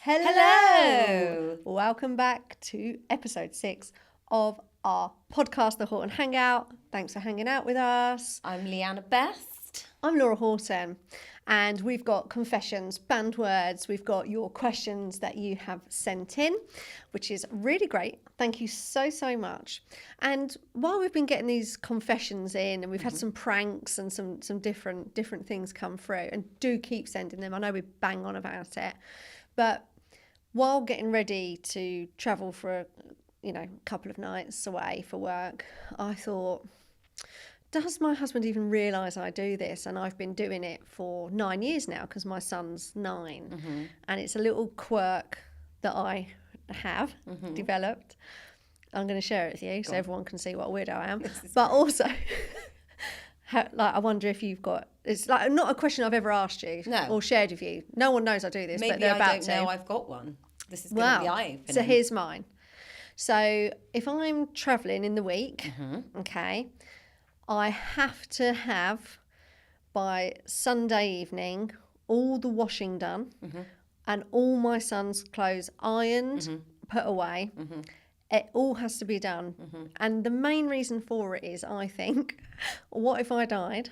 Hello! Welcome back to episode 6 of our podcast, The Horton Hangout. Thanks for hanging out with us. I'm Leanna Best. I'm Laura Horton, and we've got confessions, banned words. We've got your questions that you have sent in, which is really great. Thank you so much. And while we've been getting these confessions in, and we've had some pranks and some different things come through, and do keep sending them. I know we bang on about it, but while getting ready to travel for a couple of nights away for work, I thought, does my husband even realise I do this? And I've been doing it for 9 years now because my son's 9. And it's a little quirk that I have developed. I'm going to share it with you so everyone can see what a weirdo I am. But also, I wonder if you've got... It's like not a question I've ever asked you or shared with you. No one knows I do this, but they're about to. Maybe I don't know I've got one. This is going to be eye-opening. So here's mine. So if I'm travelling in the week, okay, I have to have by Sunday evening all the washing done and all my son's clothes ironed, put away. It all has to be done. And the main reason for it is, I think, what if I died?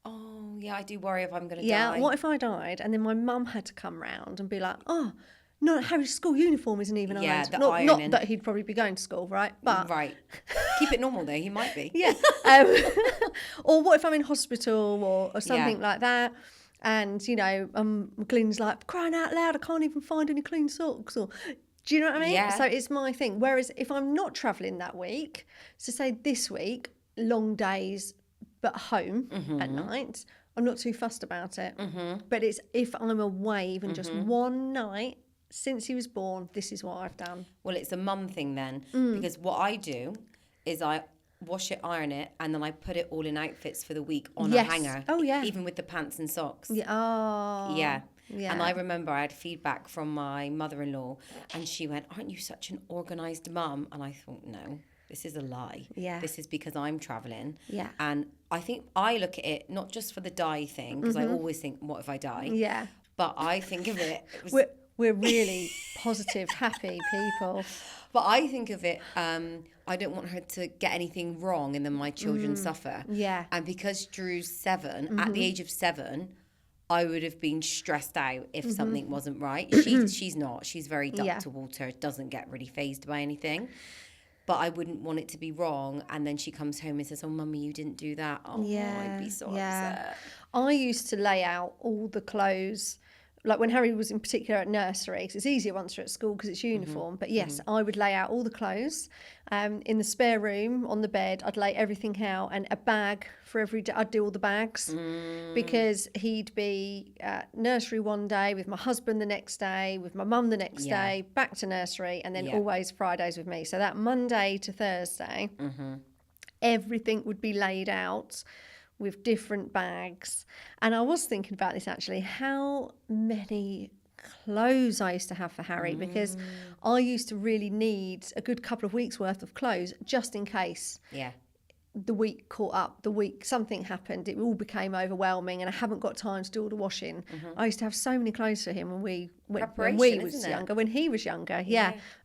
Oh, yeah, I do worry if I'm going to die. Yeah, what if I died and then my mum had to come round and be like, oh, no, Harry's school uniform isn't even ironed. Not that he'd probably be going to school, right? But right. Keep it normal, though. He might be. Yeah. Or what if I'm in hospital or something like that? And, Glenn's like, crying out loud, I can't even find any clean socks. Or, do you know what I mean? Yeah. So it's my thing. Whereas if I'm not travelling that week, so say this week, long days, but home at night, I'm not too fussed about it. But it's if I'm away even just one night since he was born, this is what I've done. Well, it's a mum thing then, because what I do is I wash it, iron it, and then I put it all in outfits for the week on a hanger. Oh, yeah. Even with the pants and socks. Yeah. Oh. Yeah. And I remember I had feedback from my mother-in-law, and she went, aren't you such an organised mum? And I thought, no. This is a lie. Yeah. This is because I'm travelling. Yeah. And I think I look at it not just for the die thing, because I always think, what if I die? Yeah. But I think of it... We're really positive, happy people. But I think of it, I don't want her to get anything wrong and then my children suffer. Yeah. And because Drew's 7, at the age of 7, I would have been stressed out if something wasn't right. She's not. She's very duck to water, doesn't get really fazed by anything. But I wouldn't want it to be wrong. And then she comes home and says, oh, Mummy, you didn't do that. Oh, I'd be so upset. I used to lay out all the clothes, like when Harry was in particular at nursery, because it's easier once you're at school because it's uniform. But yes, I would lay out all the clothes in the spare room on the bed. I'd lay everything out and a bag for every day. I'd do all the bags because he'd be at nursery one day with my husband the next day, with my mum the next day, back to nursery, and then always Fridays with me. So that Monday to Thursday, everything would be laid out with different bags. And I was thinking about this actually, how many clothes I used to have for Harry, because I used to really need a good couple of weeks worth of clothes just in case the week caught up, the week something happened, it all became overwhelming and I haven't got time to do all the washing. I used to have so many clothes for him when he was younger, when he was younger.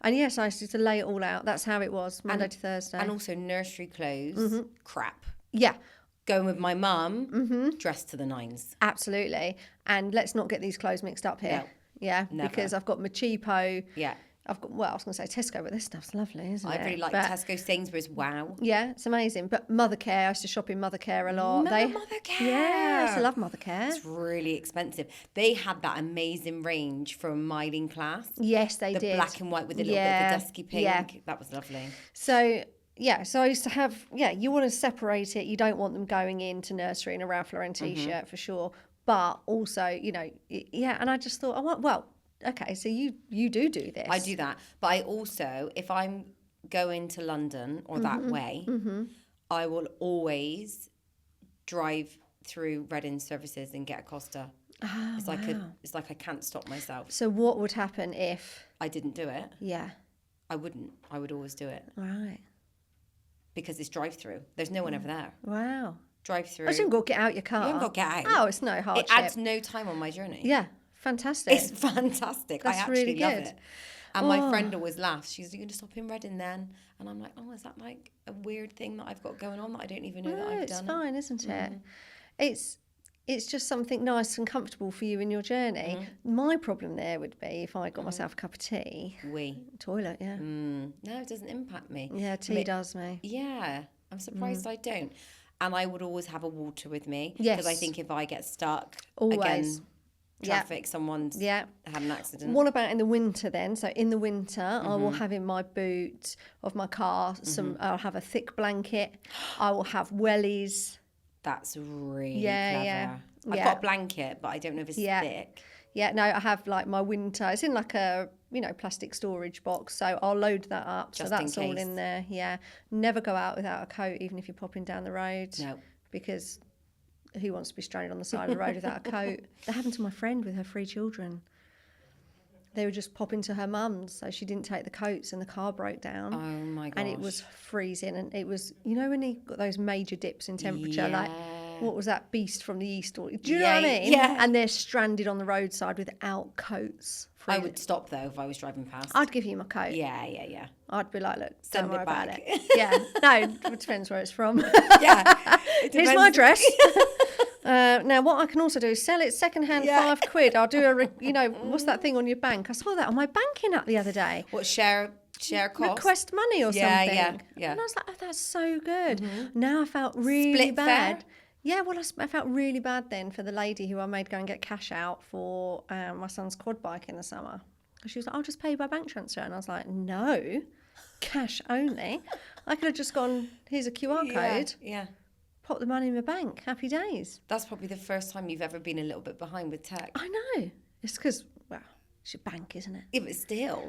And yes, I used to lay it all out. That's how it was, Monday to Thursday. And also nursery clothes, crap. Yeah. Going with my mum, dressed to the nines. Absolutely. And let's not get these clothes mixed up here. No, yeah, never. Because I've got my cheapo. Yeah. I've got, I was going to say Tesco, but this stuff's lovely, isn't it? I really like Tesco, Sainsbury's, wow. Yeah, it's amazing. But Mother Care, I used to shop in Mother Care a lot. Mother Care. Yeah, I used to love Mother Care. It's really expensive. They had that amazing range from Myling Class. Yes, they did. The black and white with a little bit of a dusky pink. Yeah. That was lovely. So... yeah, so I used to have, you want to separate it. You don't want them going into nursery in a Ralph Lauren T-shirt for sure. But also, and I just thought, okay, so you do this. I do that. But I also, if I'm going to London or that way, I will always drive through Reading services and get a Costa. Oh, it's like I can't stop myself. So what would happen if... I didn't do it? Yeah. I wouldn't. I would always do it. Right. Because it's drive-through. There's no one ever there. Wow. Drive-through. I shouldn't go get out your car. You haven't got to get out. Oh, it's no hardship. It adds no time on my journey. Yeah, fantastic. It's fantastic. That's I actually really love good. it. And my friend always laughs. She's like, "You're going to stop in Reading then?" And I'm like, "Oh, is that like a weird thing that I've got going on that I don't even know that I've it's done?" fine, isn't it? It's just something nice and comfortable for you in your journey. My problem there would be if I got myself a cup of tea. Toilet, yeah. No, it doesn't impact me. Yeah, tea does me. Yeah, I'm surprised I don't. And I would always have a water with me. Yes. Because I think if I get stuck, Always. again, traffic, someone's had an accident. What about in the winter then? So in the winter, I will have in my boot of my car I'll have a thick blanket. I will have wellies. That's really Yeah, clever. yeah. I've got a blanket, but I don't know if it's thick. Yeah, no, I have like my winter. It's in like a, plastic storage box. So I'll load that up. Just so that's in all case. in there. Yeah. Never go out without a coat, even if you're popping down the road. No. Because who wants to be stranded on the side of the road without a coat? That happened to my friend with her 3 children. They were just popping to her mum's, so she didn't take the coats and the car broke down. Oh my gosh. And it was freezing. And it was, when he got those major dips in temperature, like, what was that beast from the east? Do you know what I mean? Yeah. And they're stranded on the roadside without coats. I would stop though if I was driving past. I'd give you my coat. Yeah. I'd be like, look, Send don't worry it about back. it. Yeah. No, it depends where it's from. Yeah. Here's my address. Now, what I can also do is sell it secondhand, £5. I'll do what's that thing on your bank? I saw that on my banking app the other day. What, share cost? Request money or something. Yeah. And I was like, oh, that's so good. Now I felt really Split bad. fare? Yeah, well, I felt really bad then for the lady who I made go and get cash out for my son's quad bike in the summer. She was like, I'll just pay you by bank transfer. And I was like, no, cash only. I could have just gone, here's a QR code. Yeah. Pop the money in my bank. Happy days. That's probably the first time you've ever been a little bit behind with tech. I know. It's because, well, it's your bank, isn't it? Yeah, but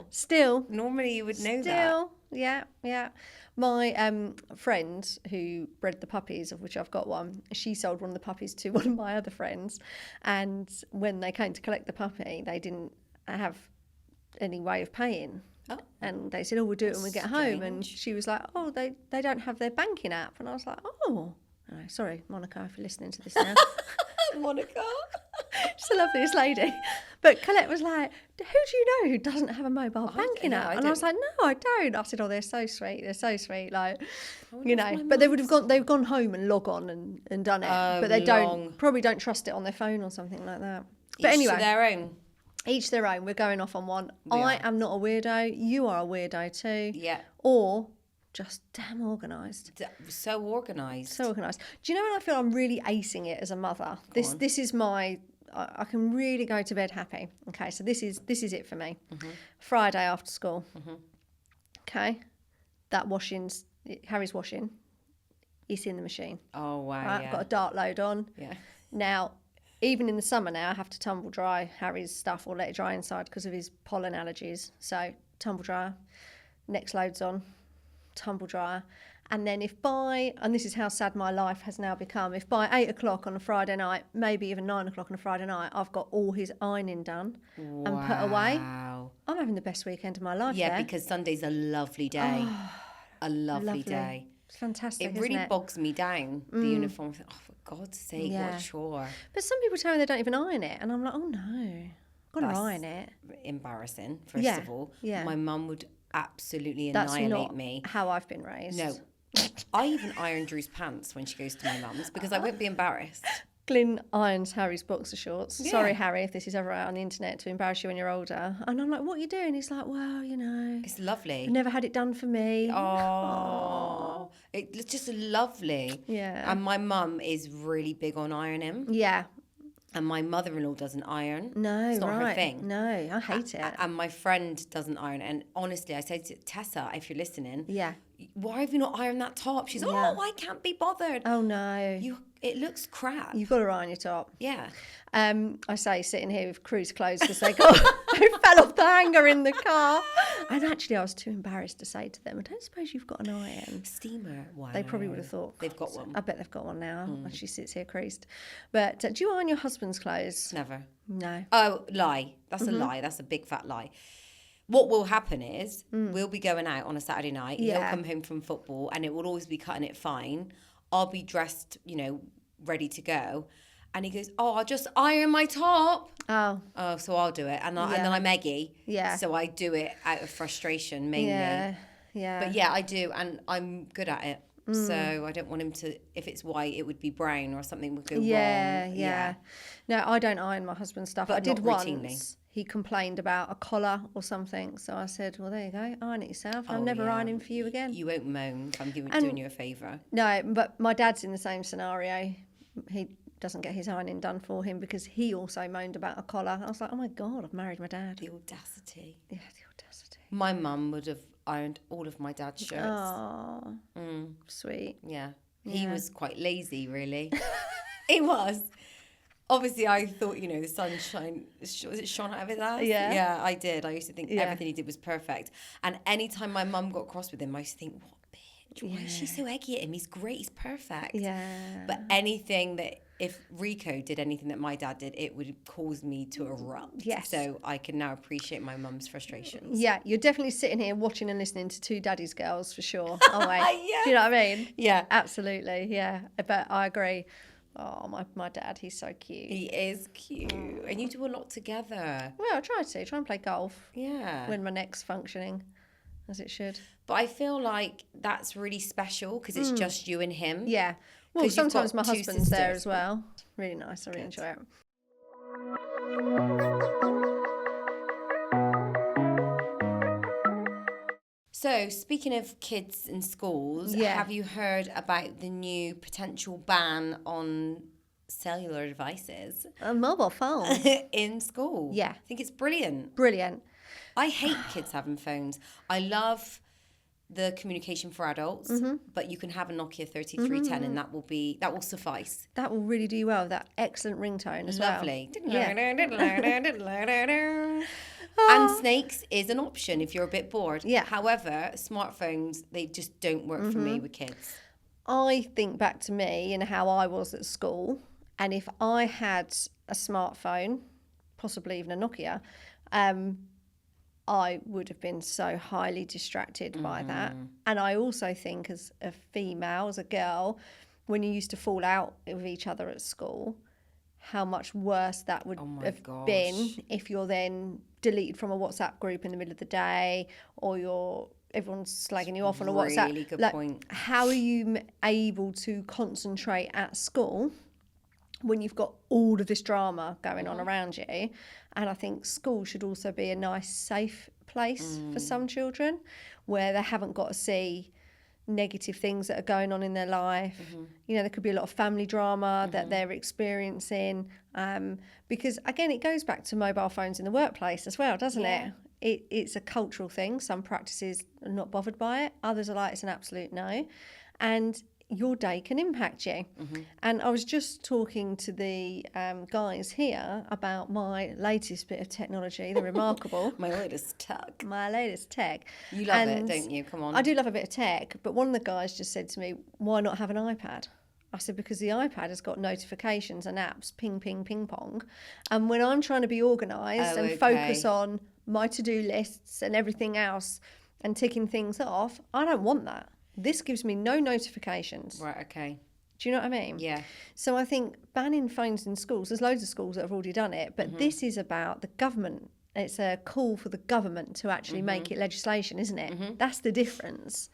Still. Normally you would know that. Still, yeah. My friend who bred the puppies, of which I've got one, she sold one of the puppies to one of my other friends. And when they came to collect the puppy, they didn't have any way of paying. Oh. And they said, we'll do it when we get home. And she was like, they don't have their banking app. And I was like, oh. Sorry, Monica, if you're listening to this now. Monica. She's the loveliest lady. But Colette was like, who do you know who doesn't have a mobile banking app? And I was like, no, I don't. I said, they're so sweet. They're so sweet. Like, but they've gone home and log on and done it. But they probably don't trust it on their phone or something like that. But anyway. Each to their own. Each their own. We're going off on one. I am not a weirdo. You are a weirdo too. Yeah. Or just damn organised. So organised. So organised. Do you know when I feel I'm really acing it as a mother? This is my... I can really go to bed happy. Okay, so this is it for me. Friday after school. Okay, that Harry's washing. It's in the machine. Oh wow! Right? Yeah. I've got a dart load on. Yeah. Now, even in the summer now, I have to tumble dry Harry's stuff or let it dry inside because of his pollen allergies. So tumble dryer. Next load's on. Tumble dryer. And then and this is how sad my life has now become, if by 8 o'clock on a Friday night, maybe even 9 o'clock on a Friday night, I've got all his ironing done and put away, I'm having the best weekend of my life. Yeah, because Sunday's a lovely day. A lovely day. It's fantastic. It really bogs me down, the uniform. Oh, for God's sake, what a chore. But some people tell me they don't even iron it. And I'm like, oh no, I've got to iron it. Embarrassing, first of all. Yeah. My mum would absolutely That's annihilate not me. how I've been raised. No. I even iron Drew's pants when she goes to my mum's because I wouldn't be embarrassed. Glyn irons Harry's boxer shorts. Yeah. Sorry, Harry, if this is ever out on the internet to embarrass you when you're older. And I'm like, what are you doing? He's like, well, It's lovely. I've never had it done for me. Oh. It's just lovely. Yeah. And my mum is really big on ironing. Yeah. And my mother-in-law doesn't iron. No, it's not her thing. No, I hate it. And my friend doesn't iron. And honestly, I said to Tessa, if you're listening, yeah, why have you not ironed that top? She's I can't be bothered. Oh no, it looks crap. You've got to iron your top. Yeah. I say sitting here with Crew's clothes because they fell off the hanger in the car. And actually, I was too embarrassed to say to them, I don't suppose you've got an iron. Steamer. Wow. They probably would have thought. They've got one. I bet they've got one now. She sits here creased. But do you iron your husband's clothes? Never. No. Oh, lie. That's a lie. That's a big fat lie. what will happen is we'll be going out on a Saturday night. Yeah. He'll come home from football and it will always be cutting it fine. I'll be dressed, ready to go. And he goes, oh, I'll just iron my top. Oh, So I'll do it. And then I'm eggy. Yeah. So I do it out of frustration mainly. Yeah. But yeah, I do. And I'm good at it. So I don't want him to, if it's white, it would be brown or something would go wrong. Yeah. No, I don't iron my husband's stuff. But I did not once. routinely. He complained about a collar or something. So I said, well, there you go. Iron it yourself. I'm never ironing for you again. You won't moan if I'm doing you a favour. No, but my dad's in the same scenario. He doesn't get his ironing done for him because he also moaned about a collar. I was like, oh my God, I've married my dad. The audacity. Yeah, the audacity. My mum would have ironed all of my dad's shirts. Oh, sweet. Yeah. He was quite lazy, really. He was. Obviously, I thought, the sunshine, was it shone out of his eyes? Yeah. Yeah, I did. I used to think everything he did was perfect. And anytime my mum got cross with him, I used to think, what a bitch? Why is she so eggy at him? He's great. He's perfect. Yeah. But anything that, if Rico did anything that my dad did, it would cause me to erupt. Yes. So I can now appreciate my mum's frustrations. Yeah, you're definitely sitting here watching and listening to two daddy's girls for sure, aren't we? Yeah. Do you know what I mean? Yeah. Absolutely, yeah. But I agree. Oh, my dad, he's so cute. He is cute. And you do a lot together. Well, I try and play golf Yeah. when my neck's functioning as it should. But I feel like that's really special because it's just you and him. Yeah. Well, 'Cause you've sometimes got my two husband's there sisters. as well. Really nice. I really enjoy it. So, speaking of kids in schools, have you heard about the new potential ban on cellular devices A mobile phone. in school? Yeah. I think it's brilliant. Brilliant. I hate kids having phones. I love the communication for adults, but you can have a Nokia 3310 and that will suffice. That will really do you well. That excellent ringtone as Lovely. well. And snakes is an option if you're a bit bored. Yeah. However, smartphones, they just don't work for me with kids. I think back to me and how I was at school, and if I had a smartphone, possibly even a Nokia, I would have been so highly distracted by that. And I also think as a female, as a girl, when you used to fall out with each other at school, how much worse that would have been if you're then deleted from a WhatsApp group in the middle of the day, or everyone's slagging you off on a WhatsApp. Really good point. How are you able to concentrate at school when you've got all of this drama going on around you? And I think school should also be a nice, safe place for some children where they haven't got to see negative things that are going on in their life. There could be a lot of family drama that they're experiencing, because again, it goes back to mobile phones in the workplace as well, doesn't it? It's a cultural thing. Some practices are not bothered by it, others are like, it's an absolute no, and your day can impact you. And I was just talking to the guys here about my latest bit of technology, the Remarkable. My latest tech. My latest tech. You love it, don't you? Come on. I do love a bit of tech, but one of the guys just said to me, why not have an iPad? I said, because the iPad has got notifications and apps, ping, ping, ping pong. And when I'm trying to be organised and focus on my to-do lists and everything else and ticking things off, I don't want that. This gives me no notifications. Right, okay. Do you know what I mean? Yeah. So I think banning phones in schools, there's loads of schools that have already done it, but this is about the government. It's a call for the government to actually make it legislation, isn't it? That's the difference.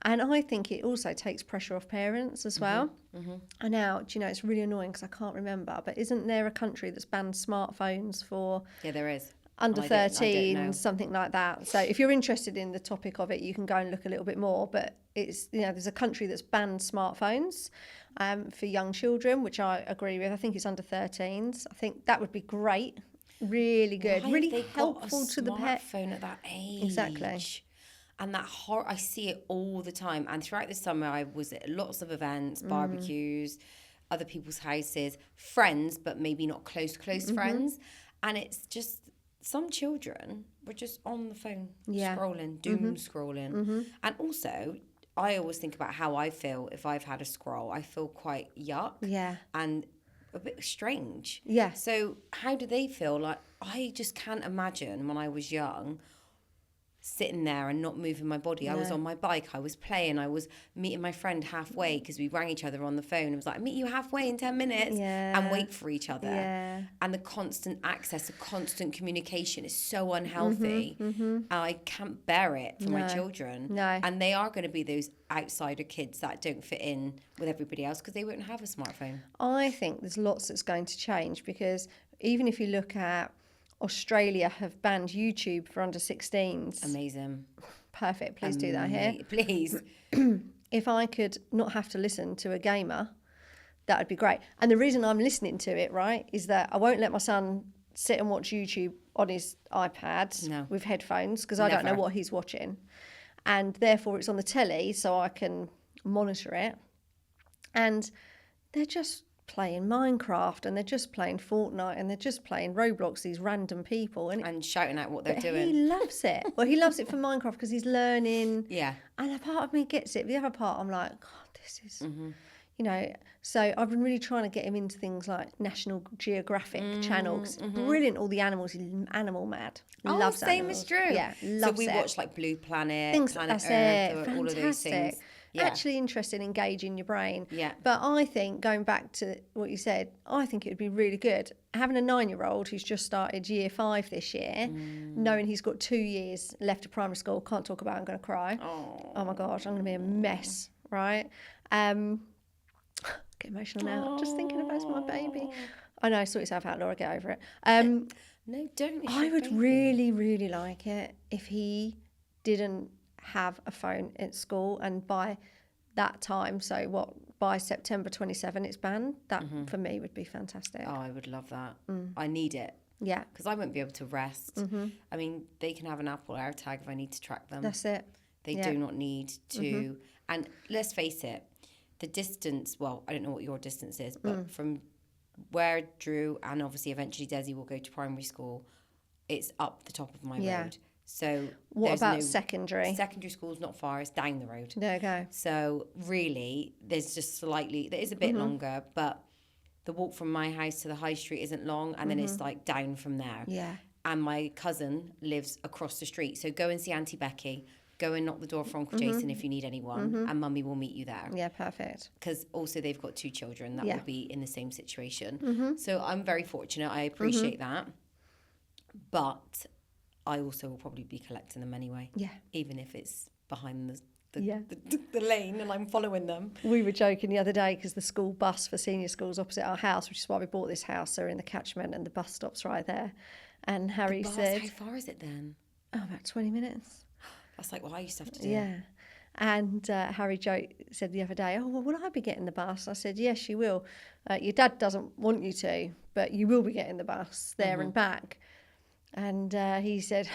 And I think it also takes pressure off parents as well. And now, do you know, it's really annoying because I can't remember, but isn't there a country that's banned smartphones for... Yeah, there is. Under I don't 13, know. something like that. So if you're interested in the topic of it, you can go and look a little bit more. But it's, there's a country that's banned smartphones for young children, which I agree with. I think it's under 13s. I think that would be great. Really good. Why really have they helpful got a to the pet. smartphone at that age. Exactly. And that I see it all the time. And throughout the summer, I was at lots of events, barbecues, other people's houses, friends, but maybe not close friends. And it's just... Some children were just on the phone, scrolling, doom scrolling. And also, I always think about how I feel if I've had a scroll. I feel quite yuck and a bit strange. Yeah. So how do they feel? Like, I just can't imagine when I was young sitting there and not moving my body. I was on my bike, I was playing, I was meeting my friend halfway because we rang each other on the phone. It was like, I'll meet you halfway in 10 minutes and wait for each other. Yeah. And the constant access, the constant communication is so unhealthy. I can't bear it for my children. No. And they are going to be those outsider kids that don't fit in with everybody else because they won't have a smartphone. I think there's lots that's going to change, because even if you look at Australia, have banned YouTube for under 16s. Amazing. Perfect. Please do that here. Please. If I could not have to listen to a gamer, that would be great. And the reason I'm listening to it, right, is that I won't let my son sit and watch YouTube on his iPad with headphones, because I don't know what he's watching. And therefore it's on the telly so I can monitor it. And they're just playing Minecraft, and they're just playing Fortnite, and they're just playing Roblox, these random people. And shouting out what they're doing. He loves it. Well, he loves it for Minecraft because he's learning. Yeah. And a part of me gets it. The other part, I'm like, God, this is, you know. So I've been really trying to get him into things like National Geographic channel. Brilliant, all the animals. He's animal mad. Loves same animals. As Drew. Yeah, loves So we it. watch like Blue Planet, Things, Planet that's Earth, it. all of those things. Yeah. Actually interested, engaging your brain. Yeah. But I think, going back to what you said, I think it would be really good having a 9-year-old who's just started year 5 this year, knowing he's got 2 years left of primary school. Can't talk about it, I'm going to cry. Oh my gosh, I'm going to be a mess, right? Get emotional now. Just thinking about my baby. I know, sort yourself out, Laura, get over it. No, don't. I would really, really like it if he didn't have a phone at school, and by that time, so by September 27 it's banned. That for me would be fantastic. Oh, I would love that. I need it. Yeah. Because I won't be able to rest. I mean, they can have an Apple AirTag if I need to track them. That's it. They do not need to. And let's face it, the distance, well, I don't know what your distance is, but from where Drew and obviously eventually Desi will go to primary school, it's up the top of my road. So what about secondary? Secondary school's not far, it's down the road. There you go. So really, there's just slightly, there is a bit longer, but the walk from my house to the high street isn't long, and then it's like down from there. Yeah. And my cousin lives across the street, so go and see Auntie Becky, go and knock the door for Uncle Jason if you need anyone, and Mummy will meet you there. Yeah, perfect. Because also they've got 2 children that will be in the same situation. So I'm very fortunate, I appreciate that. But I also will probably be collecting them anyway. Yeah. Even if it's behind the lane and I'm following them. We were joking the other day because the school bus for senior schools opposite our house, which is why we bought this house, so we're in the catchment and the bus stop's right there. And Harry said... How far is it then? Oh, about 20 minutes. That's like what I used to have to do. Yeah. And Harry said the other day, oh, well, will I be getting the bus? I said, yes, you will. Your dad doesn't want you to, but you will be getting the bus there and back. And he said,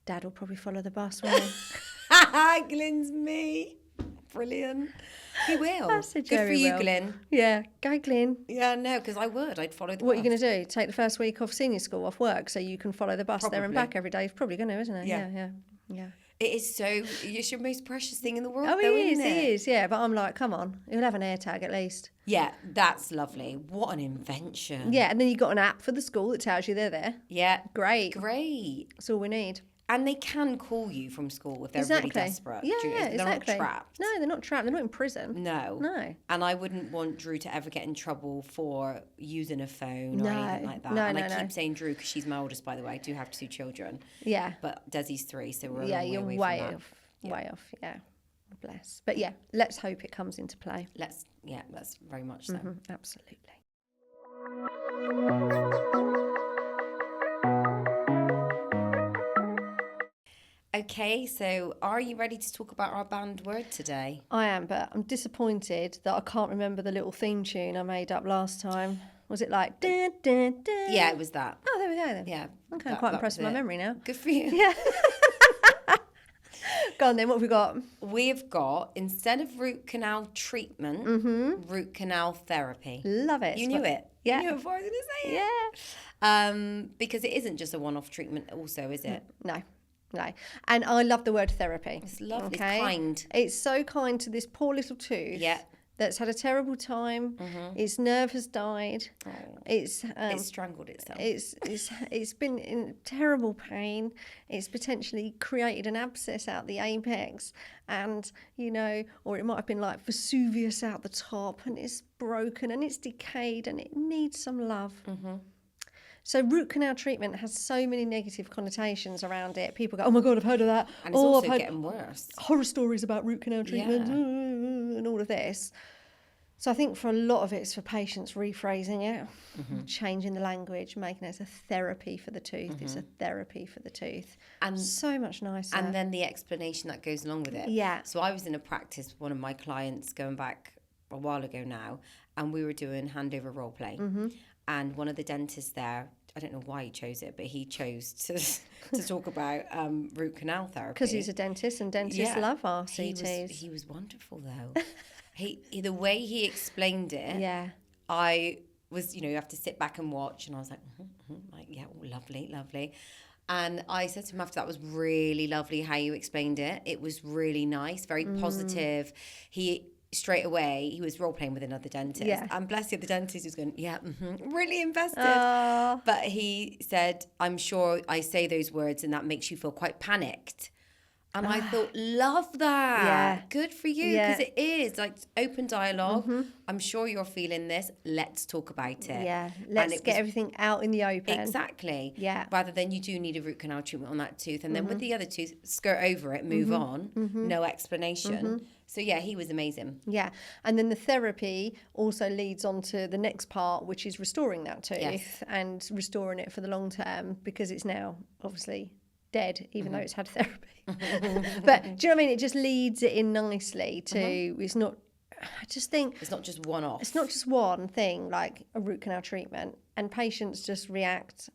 Dad will probably follow the bus, won't he? Glenn's me. Brilliant. He will. I said, good for you, will. Glenn. Yeah, go Glenn. Yeah, no, because I would. I'd follow the bus. What are you going to do? Take the first week off senior school off work so you can follow the bus there and back every day? He's probably going to, isn't it? Yeah. It is so, it's your most precious thing in the world, Oh, though, he isn't it? is, yeah. But I'm like, come on, he'll have an AirTag at least. Yeah, that's lovely. What an invention. Yeah, and then you've got an app for the school that tells you they're there. Yeah. Great. Great. That's all we need. And they can call you from school if they're really desperate. Yeah, They're exactly. not trapped. No, they're not trapped. They're not in prison. No. And I wouldn't want Drew to ever get in trouble for using a phone or anything like that. I keep saying Drew because she's my oldest, by the way. I do have 2 children. Yeah. But Desi's 3, so we're you're way off. Way off, yeah. Bless. But yeah, let's hope it comes into play. That's very much so. Absolutely. Okay, so are you ready to talk about our banned word today? I am, but I'm disappointed that I can't remember the little theme tune I made up last time. Was it like... Dun, dun, dun? Yeah, it was that. Oh, there we go then. Yeah. Okay, I'm quite impressed with my memory now. Good for you. Yeah. Go on then, what have we got? We've got, instead of root canal treatment, root canal therapy. Love it. You knew it. Yeah. You knew it before I was going to say it. Yeah. Because it isn't just a one-off treatment also, is it? No. And I love the word therapy. It's lovely. Okay? It's kind. It's so kind to this poor little tooth. Yeah. that's had a terrible time. Its nerve has died. It's strangled itself. It's been in terrible pain. It's potentially created an abscess out the apex, and or it might have been like Vesuvius out the top, and it's broken and it's decayed and it needs some love. So root canal treatment has so many negative connotations around it. People go, oh my God, I've heard of that. And it's also getting worse. Horror stories about root canal treatment and all of this. So I think for a lot of it's for patients rephrasing it, changing the language, making it as a therapy for the tooth. It's a therapy for the tooth. And so much nicer. And then the explanation that goes along with it. Yeah. So I was in a practice with one of my clients going back a while ago now, and we were doing handover role play. And one of the dentists there, I don't know why he chose it, but he chose to talk about root canal therapy. Because he's a dentist, and dentists love RCTs. He was wonderful, though. The way he explained it, I was, you have to sit back and watch, and I was like, lovely. And I said to him after, that was really lovely how you explained it. It was really nice, very positive. Straight away, he was role playing with another dentist. Yeah. And bless the other dentist who's going, really invested. But he said, I'm sure I say those words and that makes you feel quite panicked. And I thought, love that. Yeah. Good for you. Because it is like open dialogue. I'm sure you're feeling this. Let's talk about it. Yeah. Let's get everything out in the open. Exactly. Yeah. Rather than you do need a root canal treatment on that tooth. And then with the other tooth, skirt over it, move on. No explanation. So yeah, he was amazing. Yeah. And then the therapy also leads on to the next part, which is restoring that tooth and restoring it for the long term, because it's now obviously dead, even though it's had therapy. But do you know what I mean? It just leads it in nicely to, it's not, I just think... It's not just one off. It's not just one thing, like a root canal treatment. And patients just react.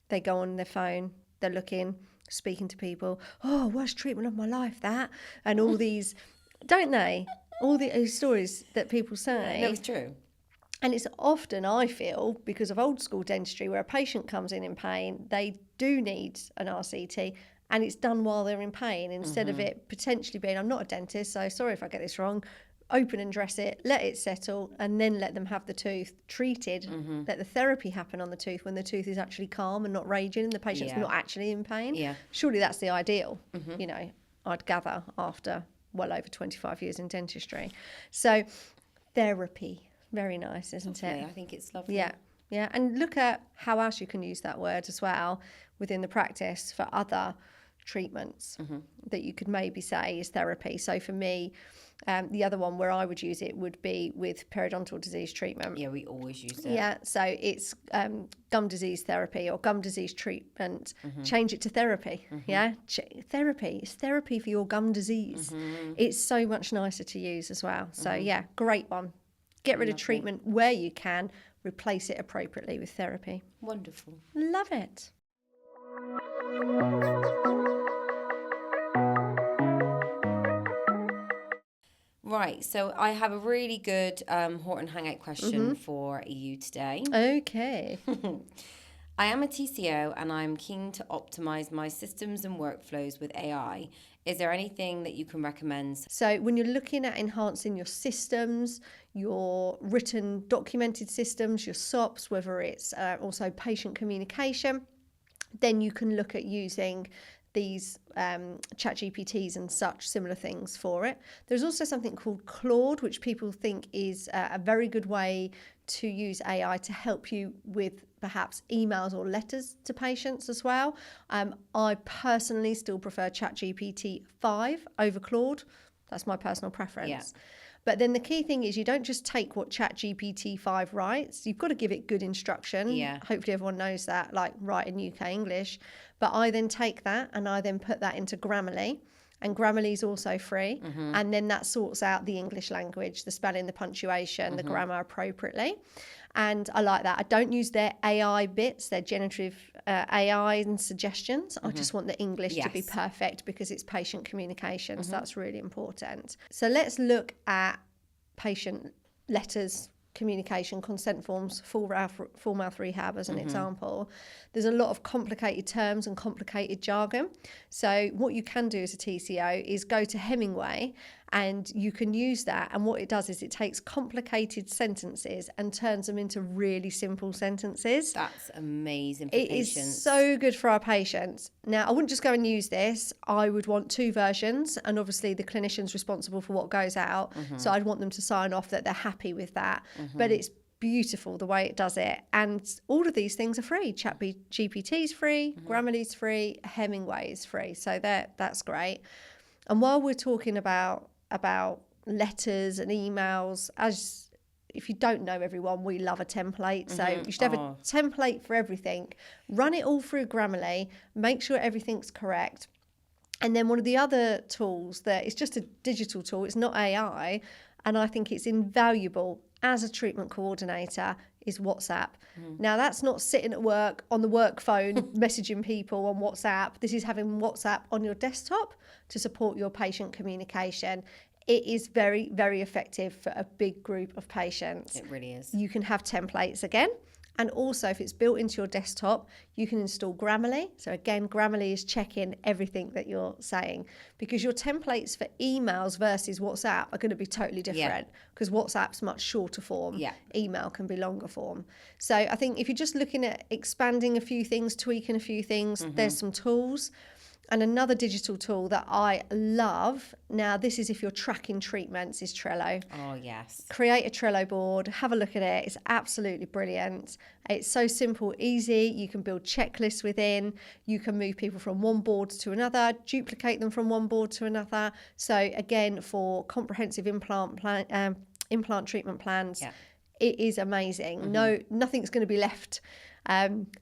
They go on their phone, they're looking, speaking to people. Oh, worst treatment of my life, that. And all these... Don't they? All the stories that people say. No, it's true. And it's often, I feel, because of old school dentistry, where a patient comes in pain, they do need an RCT, and it's done while they're in pain, instead of it potentially being, I'm not a dentist, so sorry if I get this wrong, open and dress it, let it settle, and then let them have the tooth treated, let the therapy happen on the tooth when the tooth is actually calm and not raging and the patient's not actually in pain. Yeah. Surely that's the ideal, I'd gather after well over 25 years in dentistry. So therapy, very nice, isn't it? I think it's lovely. Yeah. And look at how else you can use that word as well within the practice for other treatments that you could maybe say is therapy. So for me, the other one where I would use it would be with periodontal disease treatment. Yeah, we always use it. Yeah, so it's gum disease therapy or gum disease treatment. Change it to therapy. Yeah, therapy. It's therapy for your gum disease. It's so much nicer to use as well. So yeah, great one. Get rid of treatment where you can. Replace it appropriately with therapy. Wonderful. Love it. Right, so I have a really good Horton Hangout question for you today. Okay. I am a TCO and I'm keen to optimize my systems and workflows with AI. Is there anything that you can recommend? So when you're looking at enhancing your systems, your written documented systems, your SOPs, whether it's also patient communication, then you can look at using these ChatGPTs and such similar things for it. There's also something called Claude, which people think is a very good way to use AI to help you with perhaps emails or letters to patients as well. I personally still prefer ChatGPT 5 over Claude. That's my personal preference. Yeah. But then the key thing is you don't just take what ChatGPT 5 writes. You've got to give it good instruction. Yeah. Hopefully everyone knows that, like write in UK English. But I then take that and I then put that into Grammarly. And Grammarly is also free. And then that sorts out the English language, the spelling, the punctuation, the grammar appropriately. And I like that. I don't use their AI bits, their generative AI and suggestions. I just want the English to be perfect because it's patient communication. So that's really important. So let's look at patient letters, communication, consent forms, full mouth rehab as an example. There's a lot of complicated terms and complicated jargon. So what you can do as a TCO is go to Hemingway And you can use that. And what it does is it takes complicated sentences and turns them into really simple sentences. That's amazing for it patients. Is so good for our patients. Now, I wouldn't just go and use this. I would want 2 versions, and obviously the clinician's responsible for what goes out. So I'd want them to sign off that they're happy with that. But it's beautiful the way it does it. And all of these things are free. ChatGPT is free, Grammarly's free, Hemingway is free. So that's great. And while we're talking about letters and emails, as if you don't know, everyone, we love a template. So you should have a template for everything. Run it all through Grammarly, make sure everything's correct. And then one of the other tools that is just a digital tool, it's not AI, and I think it's invaluable as a treatment coordinator, is WhatsApp. Now, that's not sitting at work on the work phone messaging people on WhatsApp. This is having WhatsApp on your desktop to support your patient communication. It is very, very effective for a big group of patients. It really is. You can have templates again. And also, if it's built into your desktop, you can install Grammarly. So again, Grammarly is checking everything that you're saying, because your templates for emails versus WhatsApp are going to be totally different, because WhatsApp's much shorter form. Email can be longer form. So I think if you're just looking at expanding a few things, tweaking a few things, there's some tools. And another digital tool that I love, now this is if you're tracking treatments, is Trello. Oh, yes. Create a Trello board, have a look at it. It's absolutely brilliant. It's so simple, easy. You can build checklists within. You can move people from one board to another, duplicate them from one board to another. So again, for comprehensive implant treatment plans, it is amazing. Nothing's going to be left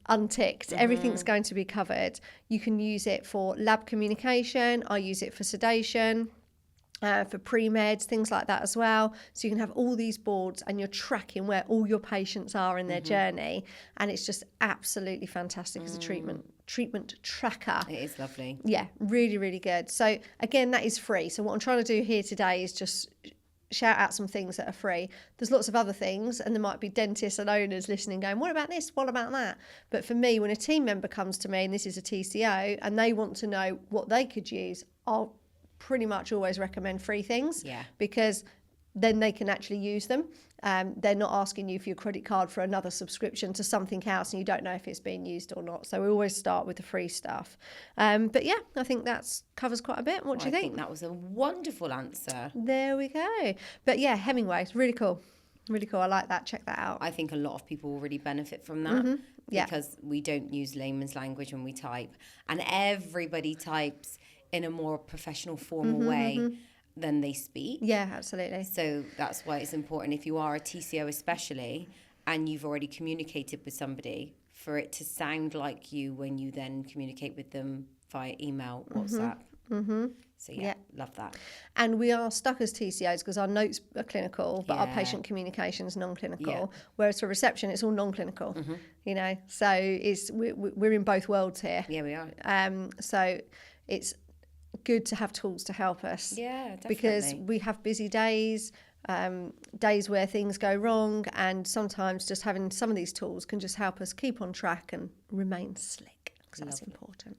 unticked. Everything's going to be covered. You can use it for lab communication. I use it for sedation, for pre-meds, things like that as well. So you can have all these boards and you're tracking where all your patients are in their journey. And it's just absolutely fantastic as a treatment tracker. It is lovely. Yeah, really, really good. So again, that is free. So what I'm trying to do here today is just shout out some things that are free. There's lots of other things, and there might be dentists and owners listening going, what about this? What about that? But for me, when a team member comes to me, and this is a TCO, and they want to know what they could use, I'll pretty much always recommend free things, because then they can actually use them. They're not asking you for your credit card for another subscription to something else, and you don't know if it's being used or not. So we always start with the free stuff. But yeah, I think that covers quite a bit. What do you think? I think that was a wonderful answer. There we go. But yeah, Hemingway, it's really cool. Really cool. I like that. Check that out. I think a lot of people will really benefit from that because we don't use layman's language when we type. And everybody types in a more professional, formal way than they speak. Yeah, absolutely. So that's why it's important, if you are a TCO especially, and you've already communicated with somebody, for it to sound like you when you then communicate with them via email, WhatsApp. So yeah, love that. And we are stuck as TCOs because our notes are clinical, but our patient communication is non-clinical. Whereas for reception, it's all non-clinical. You know, so we're in both worlds here. Yeah, we are. So it's good to have tools to help us. Yeah, definitely. Because we have busy days, days where things go wrong, and sometimes just having some of these tools can just help us keep on track and remain slick, because that's important.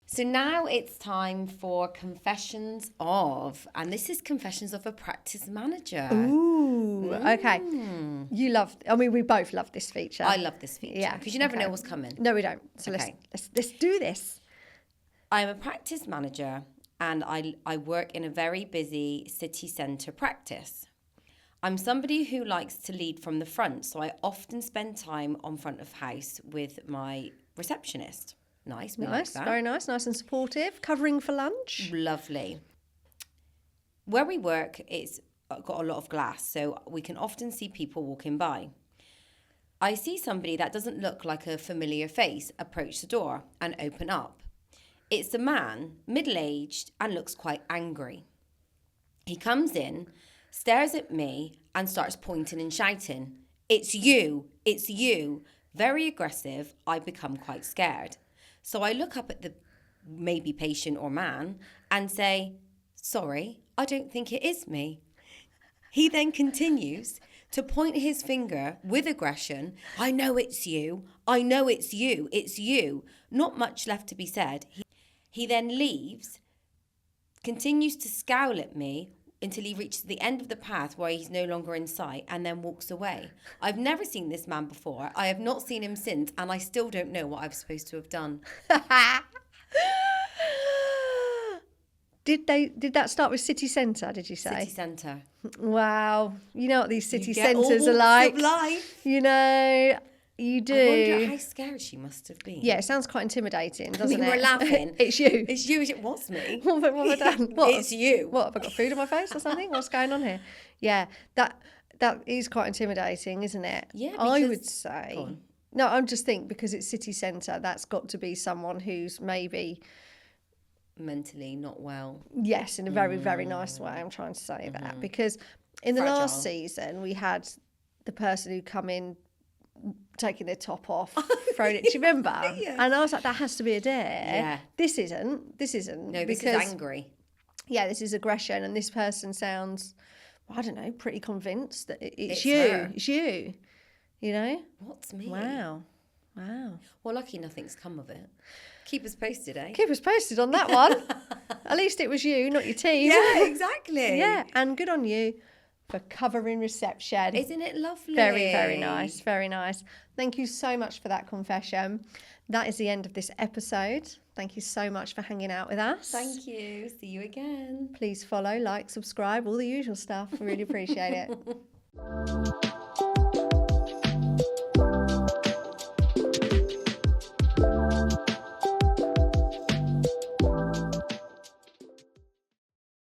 So now it's time for Confessions of, and this is Confessions of a Practice Manager. Ooh, okay. We both love this feature. I love this feature because you never know what's coming. No, we don't. So let's do this. I'm a practice manager and I work in a very busy city centre practice. I'm somebody who likes to lead from the front, so I often spend time on front of house with my receptionist. Nice, like that. Very nice and supportive. Covering for lunch. Lovely. Where we work, it's got a lot of glass, so we can often see people walking by. I see somebody that doesn't look like a familiar face approach the door and open up. It's a man, middle-aged, and looks quite angry. He comes in, stares at me, and starts pointing and shouting, "It's you, it's you." Very aggressive. I become quite scared. So I look up at the maybe patient or man and say, "Sorry, I don't think it is me." He then continues to point his finger with aggression. I know it's you. I know it's you. It's you. Not much left to be said. He then leaves, continues to scowl at me until he reaches the end of the path where he's no longer in sight, and then walks away. I've never seen this man before. I have not seen him since, and I still don't know what I was supposed to have done. Did that start with city centre, did you say? City centre. Wow. You know what these city You get all centres are walks like. of life. You know, you do. I wonder how scared she must have been. Yeah, it sounds quite intimidating, doesn't it? We're laughing. It's you. It's you. It was me. What have I done? What? It's you. What, have I got food on my face or something? What's going on here? Yeah, that is quite intimidating, isn't it? Yeah, I would because- say. Go on. No, I'm just thinking because it's city centre, that's got to be someone who's maybe, Mentally not well. yes, in a very, very nice way. I'm trying to say that because in the Fragile. last season we had the person who come in taking their top off, throwing it. Do you remember? Yeah. And I was like, that has to be a dare. Yeah. This isn't. No, this because, is angry. yeah, this is aggression, and this person sounds, I don't know, pretty convinced that it's It's you. her. It's you. You know? What's me? Wow. Well, lucky nothing's come of it. Keep us posted, eh? Keep us posted on that one. At least it was you, not your team. Yeah, exactly. Yeah, and good on you for covering reception. Isn't it lovely? Very, very nice. Very nice. Thank you so much for that confession. That is the end of this episode. Thank you so much for hanging out with us. Thank you. See you again. Please follow, like, subscribe, all the usual stuff. Really appreciate it.